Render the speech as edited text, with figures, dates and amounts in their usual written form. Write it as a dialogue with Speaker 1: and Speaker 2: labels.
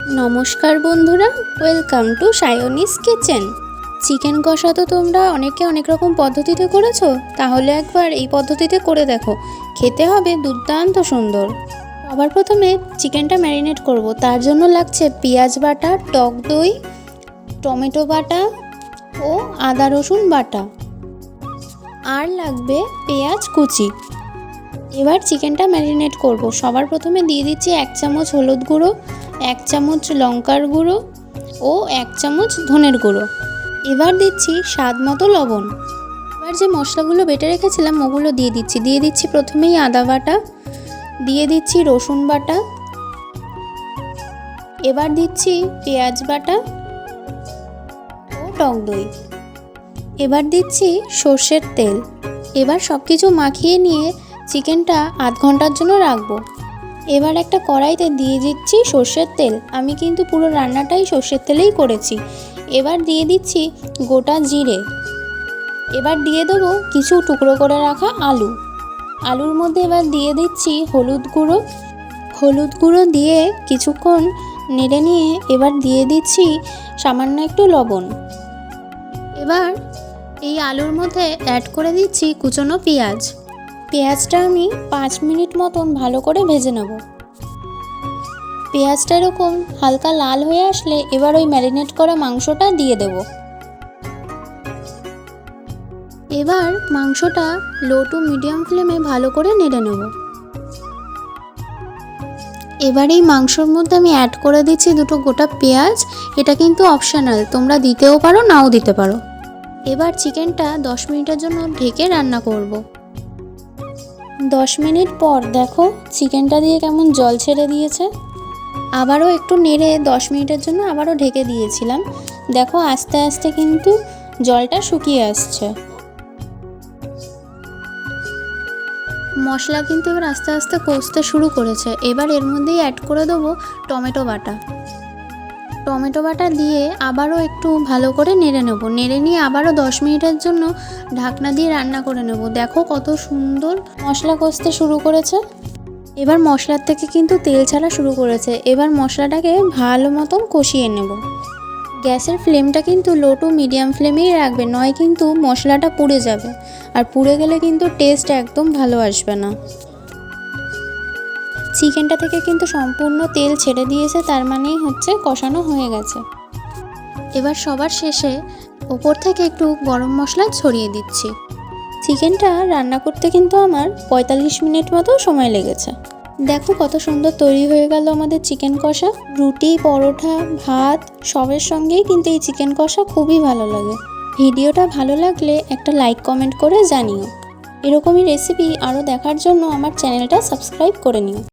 Speaker 1: নমস্কার বন্ধুরা, welcome to সায়নিস kitchen. Chicken কষা তো তোমরা অনেকে অনেক রকম পদ্ধতিতে করেছো, তাহলে একবার এই পদ্ধতিতে করে দেখো, খেতে হবে দুর্দান্ত সুন্দর। সবার প্রথমে চিকেনটা ম্যারিনেট করব, তার জন্য লাগছে পেঁয়াজ বাটা, টক দই, টমেটো বাটা ও আদা রসুন বাটা, আর লাগবে পেঁয়াজ কুচি। এবার চিকেনটা ম্যারিনেট করব। সবার প্রথমে দিয়ে দিচ্ছি 1 চামচ হলুদ গুঁড়ো, 1 চামচ লঙ্কার গুঁড়ো ও 1 চামচ ধনের গুঁড়ো। এবার দিচ্ছি স্বাদ মতো লবণ। এবার যে মশলাগুলো বেটে রেখেছিলাম ওগুলো দিয়ে দিচ্ছি প্রথমেই আদা বাটা, দিয়ে দিচ্ছি রসুন বাটা, এবার দিচ্ছি পেঁয়াজ বাটা ও টক দই, এবার দিচ্ছি সর্ষের তেল। এবার সব কিছু মাখিয়ে নিয়ে চিকেনটা আধ ঘন্টার জন্য রাখবো। এবার একটা কড়াইতে দিয়ে দিচ্ছি সর্ষের তেল। আমি কিন্তু পুরো রান্নাটাই সর্ষের তেলেই করেছি। এবার দিয়ে দিচ্ছি গোটা জিরে। এবার দিয়ে দেবো কিছু টুকরো করে রাখা আলু। আলুর মধ্যে এবার দিয়ে দিচ্ছি হলুদ গুঁড়ো দিয়ে কিছুক্ষণ নেড়ে নিয়ে এবার দিয়ে দিচ্ছি সামান্য একটু লবণ। এবার এই আলুর মধ্যে অ্যাড করে দিচ্ছি কুচনো পেঁয়াজ। পেঁয়াজটা আমি 5 মিনিট মতন ভালো করে ভেজে নেব। পেঁয়াজটা এরকম হালকা লাল হয়ে আসলে এবার ওই ম্যারিনেট করা মাংসটা দিয়ে দেব। এবার মাংসটা লো টু মিডিয়াম ফ্লেমে ভালো করে নেড়ে নেব। এবার এই মাংসর মধ্যে আমি অ্যাড করে দিচ্ছি 2টো গোটা পেঁয়াজ। এটা কিন্তু অপশনাল, তোমরা দিতেও পারো নাও দিতে পারো। এবার চিকেনটা 10 মিনিটের জন্য ঢেকে রান্না করব। 10 মিনিট পর দেখো চিকেনটা দিয়ে কেমন জল ছেড়ে দিয়েছে। আবারও একটু নেড়ে 10 মিনিটের জন্য আবারও ঢেকে দিয়েছিলাম। দেখো আস্তে আস্তে কিন্তু জলটা শুকিয়ে আসছে। মশলা কিন্তু এবার আস্তে আস্তে কষতে শুরু করেছে। এবার এর মধ্যেই অ্যাড করে দেবো টমেটো বাটা দিয়ে আবারও একটু ভালো করে নেড়ে নেব। নেড়ে নিয়ে আবারও 10 মিনিটের জন্য ঢাকনা দিয়ে রান্না করে নেব। দেখো কত সুন্দর মশলা কষতে শুরু করেছে। এবার মশলার থেকে কিন্তু তেল ছাড়া শুরু করেছে। এবার মশলাটাকে ভালো মতন কষিয়ে নেব। গ্যাসের ফ্লেমটা কিন্তু লো টু মিডিয়াম ফ্লেমেই রাখবে, নয় কিন্তু মশলাটা পুড়ে যাবে, আর পুড়ে গেলে কিন্তু টেস্ট একদম ভালো আসবে না। চিকেনটা থেকে কিন্তু সম্পূর্ণ তেল ছেড়ে দিয়েছে, তার মানেই হচ্ছে কষানো হয়ে গেছে। এবার সবার শেষে ওপর থেকে একটু গরম মশলা ছড়িয়ে দিচ্ছি। চিকেনটা রান্না করতে কিন্তু আমার 45 মিনিট মতো সময় লেগেছে। দেখো কত সুন্দর তৈরি হয়ে গেল আমাদের চিকেন কষা। রুটি, পরোটা, ভাত সবের সঙ্গেই কিন্তু এই চিকেন কষা খুবই ভালো লাগে। ভিডিওটা ভালো লাগলে একটা লাইক কমেন্ট করে জানিও। এরকমই রেসিপি আরও দেখার জন্য আমার চ্যানেলটা সাবস্ক্রাইব করে নিও।